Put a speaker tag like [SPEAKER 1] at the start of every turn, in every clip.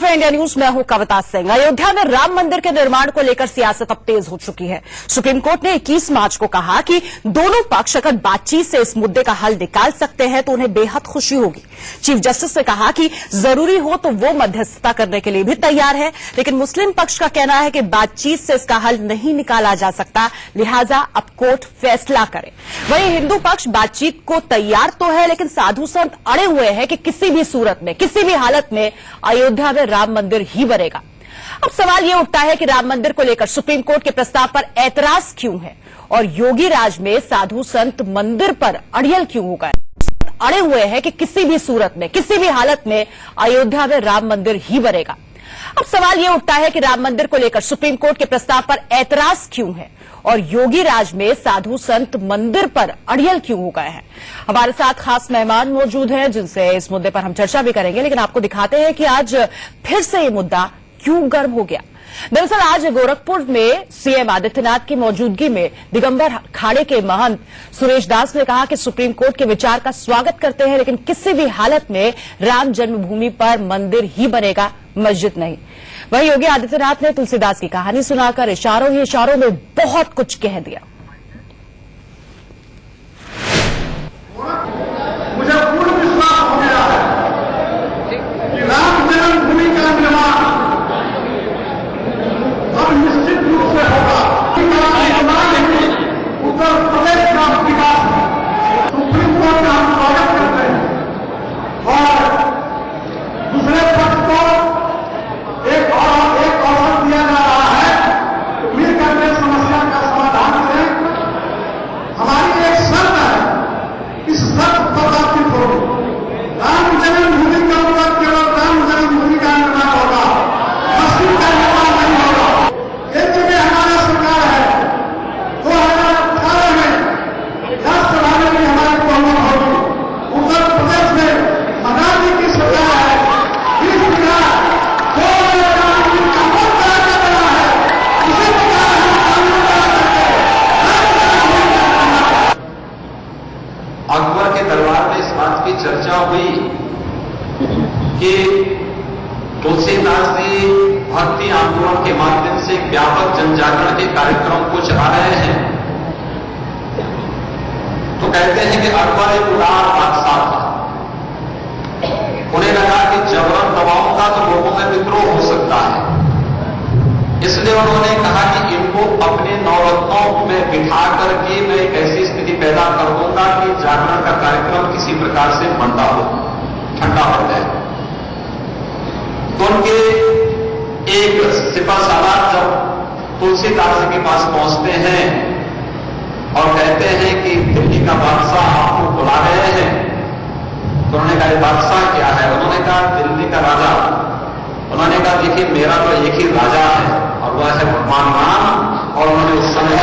[SPEAKER 1] For India news में हूं कविता सिंह। अयोध्या में राम मंदिर के निर्माण को लेकर सियासत अब तेज हो चुकी है। सुप्रीम कोर्ट ने 21 मार्च को कहा कि दोनों पक्ष अगर बातचीत से इस मुद्दे का हल निकाल सकते हैं तो उन्हें बेहद खुशी होगी। चीफ जस्टिस ने कहा कि जरूरी हो तो वो मध्यस्थता करने के लिए भी तैयार है, लेकिन मुस्लिम पक्ष का कहना है कि बातचीत से इसका हल नहीं निकाला जा सकता, लिहाजा अब कोर्ट फैसला करे। वहीं हिंदू पक्ष बातचीत को तैयार तो है, लेकिन साधु संत अड़े हुए हैं कि किसी भी सूरत में, किसी भी हालत में अयोध्या में राम मंदिर ही बनेगा। अब सवाल यह उठता है कि राम मंदिर को लेकर सुप्रीम कोर्ट के प्रस्ताव पर ऐतराज क्यों है और योगी राज में साधु संत मंदिर पर अड़ियल क्यों हो गए, अड़े हुए हैं कि किसी भी सूरत में, किसी भी हालत में अयोध्या में राम मंदिर ही बनेगा। अब सवाल यह उठता है कि राम मंदिर को लेकर सुप्रीम कोर्ट के प्रस्ताव पर ऐतराज क्यों है और योगी राज में साधु संत मंदिर पर अड़ियल क्यों हो गए हैं। हमारे साथ खास मेहमान मौजूद हैं जिनसे इस मुद्दे पर हम चर्चा भी करेंगे, लेकिन आपको दिखाते हैं कि आज फिर से ये मुद्दा क्यों गर्म हो गया। दरअसल आज गोरखपुर में सीएम आदित्यनाथ की मौजूदगी में दिगंबर अखाड़े के महंत सुरेश दास ने कहा कि सुप्रीम कोर्ट के विचार का स्वागत करते हैं, लेकिन किसी भी हालत में राम जन्मभूमि पर मंदिर ही बनेगा, मस्जिद नहीं। वहीं योगी आदित्यनाथ ने तुलसीदास की कहानी सुनाकर इशारों ही इशारों में बहुत कुछ कह दिया।
[SPEAKER 2] मुझे पूर्ण विश्वास हो गया है कि राम जन्मभूमि का निर्माण अब निश्चित रूप से होगा। उत्तर प्रदेश का विकास सुप्रीम कोर्ट का हम स्वागत करते हैं और दूसरे पक्ष को एक अवसर दिया जा रहा है मिल करके समस्या का समाधान करें। हमारी एक शर्त है, इस शर्त पर बातचीत होगी। राम जन्मभूमि का मतलब केवल राम जन्मभूमि का निर्माण होगा, मस्जिद का निर्माण नहीं होगा। एक जगह हमारा सरकार है, 2018 में राज्यसभा में भी हमारी बहुमत होगी। उत्तर प्रदेश में महाराज की सरकार है, इस प्रकार
[SPEAKER 3] अकबर के दरबार में इस बात की चर्चा हुई कि तुलसीदास जी भक्ति आंदोलन के माध्यम से व्यापक जनजागरण के कार्यक्रम को चला रहे हैं। तो कहते हैं कि अकबर एक उदार बादशाह था, उन्हें लगा कि जबरन दबाऊंगा तो लोगों में विद्रोह हो सकता है, इसलिए उन्होंने कहा कि इनको अपने नौरत्नों में बिठा करके मैं एक ऐसी स्थिति पैदा कर दूंगा कि जागरण का कार्यक्रम किसी प्रकार से मंदा हो, ठंडा हो जाए। तो उनके एक सिपहसालार जब तुलसीदास जी के पास पहुंचते हैं और कहते हैं कि दिल्ली का बादशाह आपको बुला रहे हैं, तो उन्होंने कहा बादशाह क्या है? उन्होंने कहा दिल्ली का राजा। उन्होंने कहा देखिए मेरा तो एक ही राजा है और वह है भगवान राम। और उन्होंने उस समय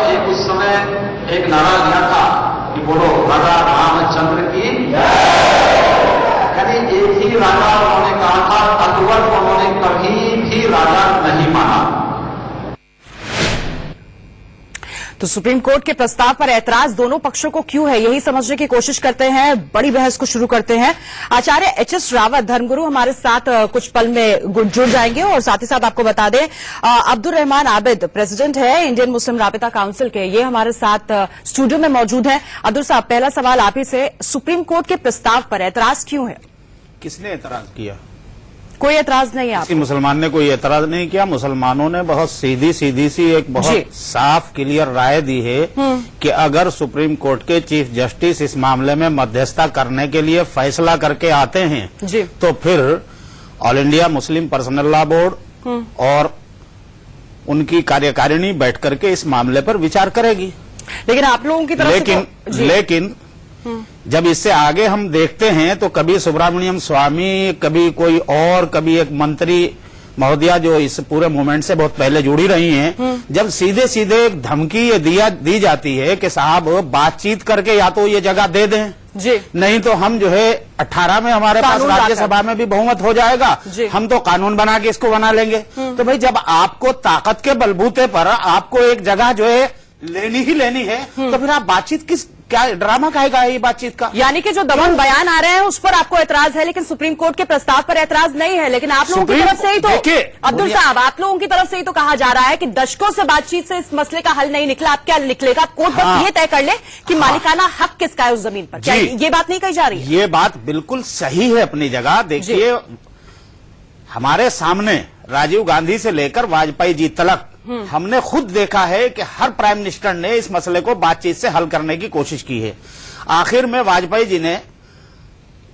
[SPEAKER 3] एक उस समय एक नारा दिया था कि बोलो राजा रामचंद्र की, यानी एक ही राजा उन्होंने कहा था। अकबर को उन्होंने कभी भी राजा नहीं माना।
[SPEAKER 1] तो सुप्रीम कोर्ट के प्रस्ताव पर ऐतराज दोनों पक्षों को क्यों है, यही समझने की कोशिश करते हैं। बड़ी बहस को शुरू करते हैं। आचार्य एचएस रावत धर्मगुरु हमारे साथ कुछ पल में जुड़ जाएंगे और साथ ही साथ आपको बता दें अब्दुल रहमान आबिद प्रेसिडेंट है इंडियन मुस्लिम राबिता काउंसिल के, ये हमारे साथ स्टूडियो में मौजूद हैं। अब्दुल साहब, पहला सवाल आप ही से, सुप्रीम कोर्ट के प्रस्ताव पर ऐतराज क्यों है?
[SPEAKER 4] किसने ऐतराज किया?
[SPEAKER 1] कोई ऐतराज नहीं है आपको?
[SPEAKER 4] मुसलमान ने कोई ऐतराज नहीं किया। मुसलमानों ने बहुत सीधी सी एक बहुत साफ क्लियर राय दी है कि अगर सुप्रीम कोर्ट के चीफ जस्टिस इस मामले में मध्यस्थता करने के लिए फैसला करके आते हैं तो फिर all India Muslim personal law board और उनकी कार्यकारिणी बैठ करके इस मामले पर विचार करेगी।
[SPEAKER 1] लेकिन आप लोगों की तरफ
[SPEAKER 4] लेकिन जब इससे आगे हम देखते हैं तो कभी सुब्रमण्यम स्वामी, कभी कोई और, कभी एक मंत्री महोदया जो इस पूरे मूवमेंट से बहुत पहले जुड़ी रही हैं, जब सीधे सीधे एक धमकी ये दी जाती है कि साहब बातचीत करके या तो ये जगह दे दें
[SPEAKER 1] जी,
[SPEAKER 4] नहीं तो हम जो है 18 में हमारे पास राज्यसभा में भी बहुमत हो जाएगा, हम तो कानून बना के इसको बना लेंगे। तो भाई जब आपको ताकत के बलबूते पर आपको एक जगह जो है लेनी ही लेनी है तो फिर आप बातचीत क्या ड्रामा कहेगा ये बातचीत का?
[SPEAKER 1] यानी कि जो दबंग बयान आ रहे हैं उस पर आपको ऐतराज है, लेकिन सुप्रीम कोर्ट के प्रस्ताव पर ऐतराज नहीं है। लेकिन आप लोगों की तरफ से ही तो, अब्दुल साहब, आप लोगों की तरफ से ही तो कहा जा रहा है कि दशकों से बातचीत से इस मसले का हल नहीं निकला। अब क्या निकलेगा? कोर्ट बस ये तय कर ले कि मालिकाना हक किसका है उस जमीन पर। क्या ये बात नहीं कही जा रही है?
[SPEAKER 4] ये बात बिल्कुल सही है अपनी जगह। देखिए, हमारे सामने राजीव गांधी से लेकर वाजपेयी जी तक हमने खुद देखा है कि हर प्राइम मिनिस्टर ने इस मसले को बातचीत से हल करने की कोशिश की है। आखिर में वाजपेयी जी ने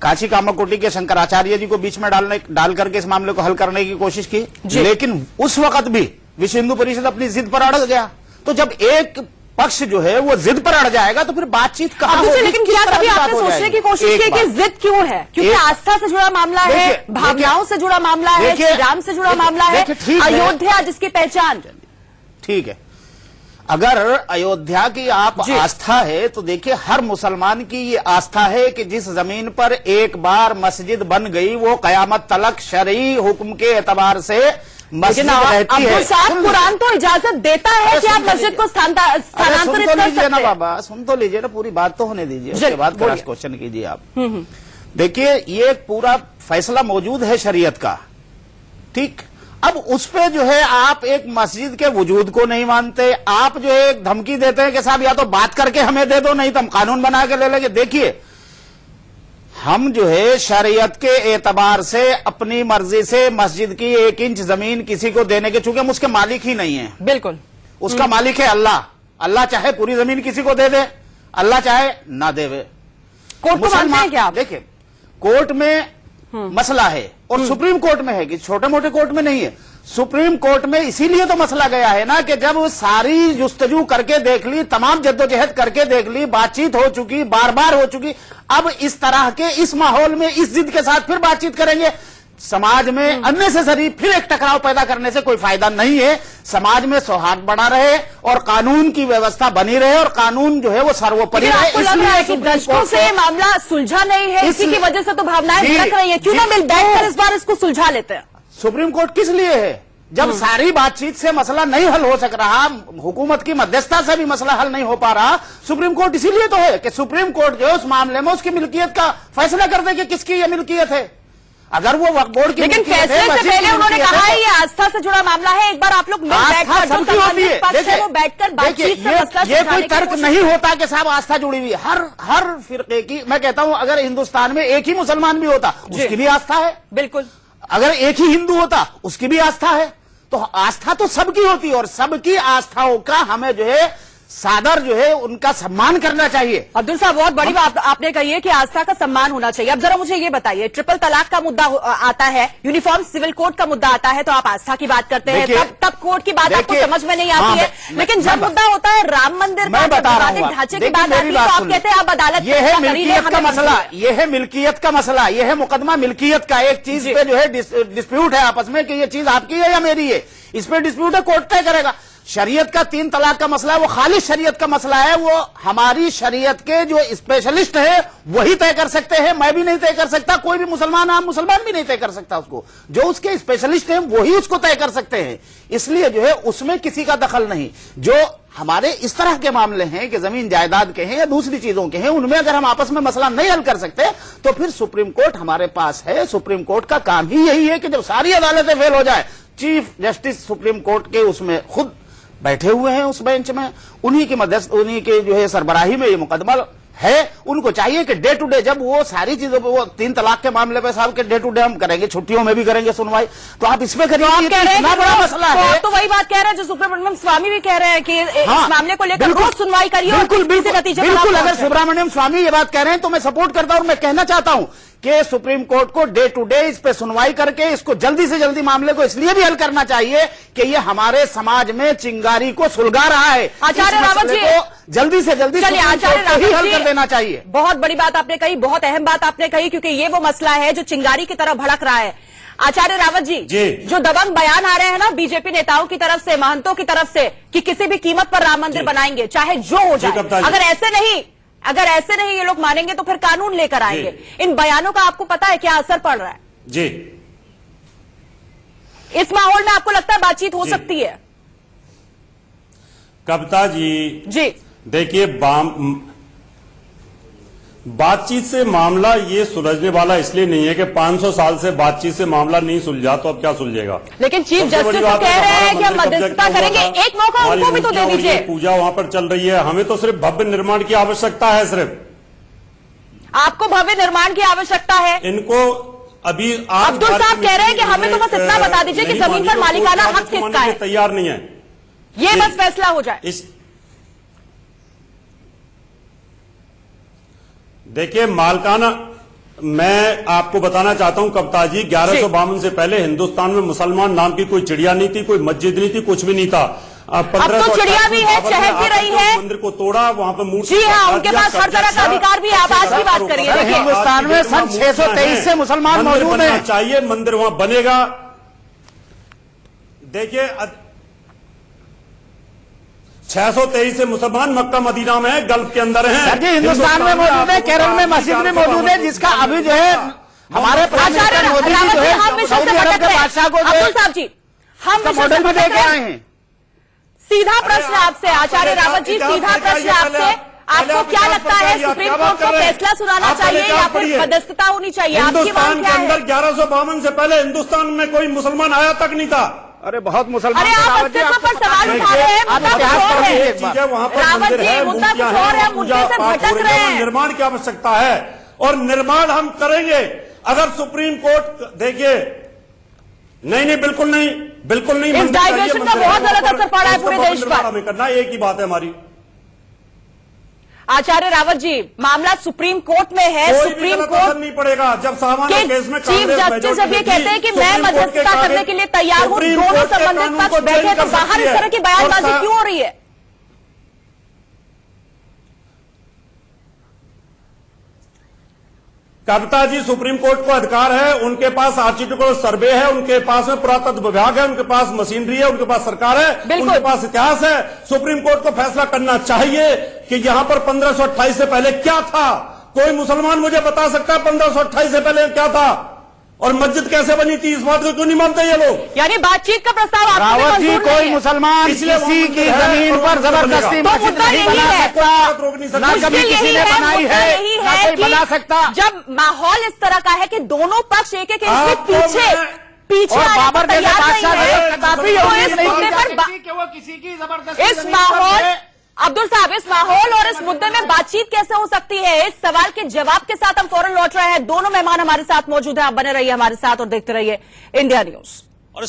[SPEAKER 4] काशी कामाकोटी के शंकराचार्य जी को बीच में डाल करके इस मामले को हल करने की कोशिश की, लेकिन उस वक्त भी विश्व हिंदू परिषद अपनी जिद पर अड़ गया। तो जब एक पक्ष जो है वो जिद पर अड़ जाएगा तो फिर बातचीत कहां होगी?
[SPEAKER 1] लेकिन क्या कभी आपने सोचने की कोशिश की कि जिद क्यों है? क्योंकि आस्था से जुड़ा मामला है, भावनाओं से जुड़ा मामला है, श्री राम से जुड़ा मामला है, अयोध्या जिसकी पहचान।
[SPEAKER 4] ठीक है, अगर अयोध्या की आप आस्था है तो देखिए, हर मुसलमान की ये आस्था है कि जिस जमीन पर एक बार मस्जिद बन गई वो कयामत तलक शरई हुक्म के एतबार से मस्जिद रहती है।
[SPEAKER 1] कुरान तो इजाजत देता है कि आप मस्जिद को स्थानांतरित कर सकते हैं।
[SPEAKER 4] ना बाबा, सुन तो लीजिए ना, पूरी बात तो होने दीजिए, उसके बाद क्रॉस क्वेश्चन कीजिए आप। देखिए, ये पूरा फैसला मौजूद है शरीयत का, ठीक। अब उस पे जो है आप एक मस्जिद के वजूद को नहीं मानते, आप जो है एक धमकी देते हैं कि साहब या तो बात करके हमें दे दो, नहीं तो हम कानून बना के ले लेंगे। देखिए, हम जो है शरीयत के एतबार से अपनी मर्जी से मस्जिद की 1 इंच जमीन किसी को देने के, चूंकि हम उसके मालिक ही नहीं है।
[SPEAKER 1] बिल्कुल,
[SPEAKER 4] उसका मालिक है अल्लाह। अल्लाह चाहे पूरी जमीन किसी को दे दे, अल्लाह चाहे ना देवे।
[SPEAKER 1] कोर्ट को मानते हैं क्या आप?
[SPEAKER 4] देखिए, कोर्ट में मसला है और सुप्रीम कोर्ट में है, कि छोटे मोटे कोर्ट में नहीं है। सुप्रीम कोर्ट में इसीलिए तो मसला गया है ना कि जब सारी जुस्तजू करके देख ली, तमाम जद्दोजहद करके देख ली, बातचीत हो चुकी, बार बार हो चुकी, अब इस तरह के इस माहौल में इस जिद के साथ फिर बातचीत करेंगे, समाज में अननेसेसरी फिर एक टकराव पैदा करने से कोई फायदा नहीं है। समाज में सौहार्द बना रहे और कानून की व्यवस्था बनी रहे और कानून जो है वो सर्वोपरि है।
[SPEAKER 1] आपको लग रहा है कि दशकों से मामला सुलझा नहीं है, इसी की वजह से तो भावनाएं भड़क रही है। क्यों ना मिल बैठकर इस बार इसको सुलझा लेते हैं?
[SPEAKER 4] सुप्रीम कोर्ट किस लिए है? जब सारी बातचीत से मसला नहीं हल हो सक रहा, हुकूमत की मध्यस्थता से भी मसला हल नहीं हो पा रहा, सुप्रीम कोर्ट इसीलिए तो है कि सुप्रीम कोर्ट जो है उस मामले में उसकी मिल्कियत का फैसला कर दे कि किसकी ये मिल्कियत है। अगर वो वक्फ बोर्ड की,
[SPEAKER 1] लेकिन फैसले से पहले उन्होंने कहा है ये आस्था से जुड़ा मामला है, एक बार आप लोग बैठकर वो बैठकर बातचीत से मसला
[SPEAKER 4] ये कोई तर्क नहीं होता कि साहब आस्था जुड़ी हुई है। हर फिरके की, मैं कहता हूं, अगर हिंदुस्तान में एक ही मुसलमान भी होता उसकी भी आस्था है,
[SPEAKER 1] बिल्कुल।
[SPEAKER 4] अगर एक ही हिंदू होता उसकी भी आस्था है। तो आस्था तो सबकी होती है और सबकी आस्थाओं का हमें जो है सादर जो है उनका सम्मान करना चाहिए।
[SPEAKER 1] अब्दुल साहब, बहुत बड़ी बात आपने कही है कि आस्था का सम्मान होना चाहिए। अब जरा मुझे ये बताइए, ट्रिपल तलाक का मुद्दा आता है, यूनिफॉर्म सिविल कोड का मुद्दा आता है, तो आप आस्था की बात करते हैं, तब कोर्ट की बात आपको समझ में नहीं आती है। लेकिन जब मुद्दा होता है राम मंदिर का, ढांचे की बात आती है, तो आप कहते हैं आप अदालत,
[SPEAKER 4] ये है मिल्कियत का मसला, ये है मिल्कियत का मसला, ये है मुकदमा मिल्कियत का। एक चीज पे जो है डिस्प्यूट है आपस में कि ये चीज आपकी है या मेरी है, इस पे डिस्प्यूट है, कोर्ट तय करेगा। शरीयत का 3 तलाक का मसला है, वो खालिश शरीयत का मसला है, वो हमारी शरीयत के जो स्पेशलिस्ट है वही तय कर सकते हैं। मैं भी नहीं तय कर सकता, कोई भी मुसलमान, आम मुसलमान भी नहीं तय कर सकता उसको। जो उसके स्पेशलिस्ट हैं वही उसको तय कर सकते हैं। इसलिए जो है उसमें किसी का दखल नहीं। जो हमारे इस तरह के मामले हैं कि जमीन जायदाद के हैं या दूसरी चीजों के हैं, उनमें अगर हम आपस में मसला नहीं हल कर सकते तो फिर सुप्रीम कोर्ट हमारे पास है। सुप्रीम कोर्ट का काम ही यही है कि जब सारी अदालतें फेल हो जाए, चीफ जस्टिस सुप्रीम कोर्ट के उसमें खुद बैठे हुए हैं उस बेंच में, उन्हीं की मध्यस्थ, उन्हीं के जो है सरबराही में ये मुकदमा है। उनको चाहिए कि डे टू डे, जब वो सारी चीजों पे, वो 3 तलाक के मामले पे साहब के डे टू डे हम करेंगे, छुट्टियों में भी करेंगे सुनवाई, तो आप इसमें करिए।
[SPEAKER 1] आप कह रहे हैं
[SPEAKER 4] बड़ा मसला है,
[SPEAKER 1] तो वही बात कह रहे हैं जो सुब्रमण्यम स्वामी भी कह रहे हैं कि इस मामले को लेकर रोज सुनवाई करिए।
[SPEAKER 4] बिल्कुल, अगर सुब्रमण्यम स्वामी ये बात कह रहे हैं तो मैं सपोर्ट करता हूं और मैं कहना चाहता हूं कि सुप्रीम कोर्ट को डे टू डे इस पे सुनवाई करके इसको जल्दी से जल्दी मामले को इसलिए भी हल करना चाहिए कि ये हमारे समाज में चिंगारी को सुलगा रहा है।
[SPEAKER 1] आचार्य रावत जी को
[SPEAKER 4] जल्दी से जल्दी ही हल कर देना चाहिए।
[SPEAKER 1] बहुत बड़ी बात आपने कही, बहुत अहम बात आपने कही, क्योंकि ये वो मसला है जो चिंगारी की तरफ भड़क रहा है। आचार्य रावत जी, जो दबंग बयान आ रहे हैं ना बीजेपी नेताओं की तरफ से, महंतों की तरफ से, कि किसी भी कीमत पर राम मंदिर बनाएंगे, चाहे जो हो जाए, अगर ऐसे नहीं ये लोग मानेंगे तो फिर कानून लेकर आएंगे। इन बयानों का आपको पता है क्या असर पड़ रहा है?
[SPEAKER 5] जी,
[SPEAKER 1] इस माहौल में आपको लगता है बातचीत हो सकती है?
[SPEAKER 5] कविता जी,
[SPEAKER 1] जी
[SPEAKER 5] देखिए, बातचीत से मामला ये सुलझने वाला इसलिए नहीं है कि 500 साल से बातचीत से मामला नहीं सुलझा तो अब क्या सुलझेगा।
[SPEAKER 1] लेकिन चीफ
[SPEAKER 5] सबसे बड़ी
[SPEAKER 1] जस्टिस
[SPEAKER 5] बात
[SPEAKER 1] कह रहे हैं कि हम
[SPEAKER 5] हमारा मंदिर
[SPEAKER 1] मध्यस्थता
[SPEAKER 5] कब्जा
[SPEAKER 1] करेंगे,
[SPEAKER 5] हुआ था,
[SPEAKER 1] एक मौका
[SPEAKER 5] हमारी
[SPEAKER 1] उनको भी तो दे
[SPEAKER 5] मूर्तियां हो रही
[SPEAKER 1] दीजिए।
[SPEAKER 5] है, पूजा वहां पर चल रही है, हमें तो सिर्फ भव्य निर्माण की आवश्यकता है। सिर्फ
[SPEAKER 1] आपको भव्य निर्माण की आवश्यकता है।
[SPEAKER 5] इनको अभी
[SPEAKER 1] अब्दुल साहब कह रहे हैं कि हमें तो बस इतना बता दीजिए कि जमीन पर मालिकाना हक किसका है,
[SPEAKER 5] तैयार नहीं है,
[SPEAKER 1] ये बस फैसला हो जाए।
[SPEAKER 5] देखिए मालकाना, मैं आपको बताना चाहता हूं कप्तान जी, 1152 से पहले हिंदुस्तान में मुसलमान नाम की कोई चिड़िया नहीं थी, कोई मस्जिद नहीं थी, कुछ भी नहीं था।
[SPEAKER 1] अब तो चिड़िया भी है, चहक भी रही है,
[SPEAKER 5] मंदिर को तोड़ा, वहां पर मूर्ति,
[SPEAKER 1] जी हाँ, उनके पास हर तरह का अधिकार भी है। आप आज की बात करिए,
[SPEAKER 4] हिंदुस्तान में सन 623 से मुसलमान मौजूद हैं।
[SPEAKER 5] चाहिए मंदिर वहां बनेगा। देखिए 623 से मुसलमान मक्का मदीना में है, गल्फ के अंदर हैं।
[SPEAKER 4] सर जी हिंदुस्तान में मौजूद है, केरल में मस्जिद भी मौजूद है, जिसका अभी जो है हमारे प्राइम मिनिस्टर मोदी जी जो है सऊदी अरब के बादशाह को
[SPEAKER 1] अब्दुल साहब जी, हम
[SPEAKER 4] मॉडल भी दे के आए हैं।
[SPEAKER 1] सीधा प्रश्न आपसे आचार्य रावत जी, सीधा प्रश्न आपसे, आपको क्या लगता है सुप्रीम कोर्ट को फैसला सुनाना चाहिए या फिर मध्यस्थता होनी चाहिए? आपकी मांग क्या है?
[SPEAKER 5] हिंदुस्तान के अंदर 1152 से पहले हिंदुस्तान में कोई मुसलमान आया तक नहीं था।
[SPEAKER 4] अरे बहुत मुसलमान,
[SPEAKER 1] अरे आप अस्तित्व पर सवाल उठा रहे हैं, मुद्दा कुछ और है।
[SPEAKER 5] चीजें वहां पर
[SPEAKER 1] रावत
[SPEAKER 5] मंदिर
[SPEAKER 1] जी,
[SPEAKER 5] है,
[SPEAKER 1] मुद्दा कुछ
[SPEAKER 5] मूर्तियां
[SPEAKER 1] और है,
[SPEAKER 5] हैं,
[SPEAKER 1] मुद्दे से
[SPEAKER 5] पूजा पाठ
[SPEAKER 1] भटक
[SPEAKER 5] हो रही
[SPEAKER 1] रहे
[SPEAKER 5] है,
[SPEAKER 1] हैं।
[SPEAKER 5] निर्माण की आवश्यकता है और निर्माण हम करेंगे। अगर सुप्रीम कोर्ट देखिए, नहीं बिल्कुल नहीं, बिल्कुल नहीं,
[SPEAKER 1] इस डाइवर्शन का बहुत गलत असर पड़ा है पूरे देश पर।
[SPEAKER 5] हमें करना एक ही बात है हमारी।
[SPEAKER 1] आचार्य रावत जी, मामला सुप्रीम कोर्ट में है, सुप्रीम कोर्ट
[SPEAKER 5] नहीं पड़ेगा। जब सामान्य केस में
[SPEAKER 1] चीफ जस्टिस जब ये कहते हैं कि मैं मध्यस्थता करने के लिए तैयार हूं, दोनों संबंधित पक्ष बैठे, तो बाहर इस तरह की बयानबाजी क्यों हो रही है?
[SPEAKER 5] कविता जी, सुप्रीम कोर्ट को अधिकार है, उनके पास आर्किटेक्चरल सर्वे है, उनके पास में पुरातत्व विभाग है, उनके पास मशीनरी है, उनके पास सरकार है, उनके पास इतिहास है। सुप्रीम कोर्ट को फैसला करना चाहिए कि यहां पर 1528 से पहले क्या था। कोई मुसलमान मुझे बता सकता है 1528 से पहले क्या था और मस्जिद कैसे बनी थी? इस बात को क्यों नहीं मानते ये लोग?
[SPEAKER 1] यानी बातचीत का प्रस्ताव आपको
[SPEAKER 4] रावत जी, कोई मुसलमान किसी की जमीन पर जबरदस्ती मस्जिद नहीं बना सकता, ना कभी किसी ने बनाई है, ना कोई बना सकता।
[SPEAKER 1] जब माहौल इस तरह का है कि दोनों पक्ष एक इंच पीछे
[SPEAKER 4] और बाबर जैसे बादशाह काफी
[SPEAKER 1] वो किसी की जबरदस्ती इस माहौल, अब्दुल साहब, इस माहौल और इस मुद्दे में बातचीत कैसे हो सकती है? इस सवाल के जवाब के साथ हम फौरन लौट रहे हैं। दोनों मेहमान हमारे साथ मौजूद हैं, आप बने रहिए हमारे साथ और देखते रहिए इंडिया न्यूज।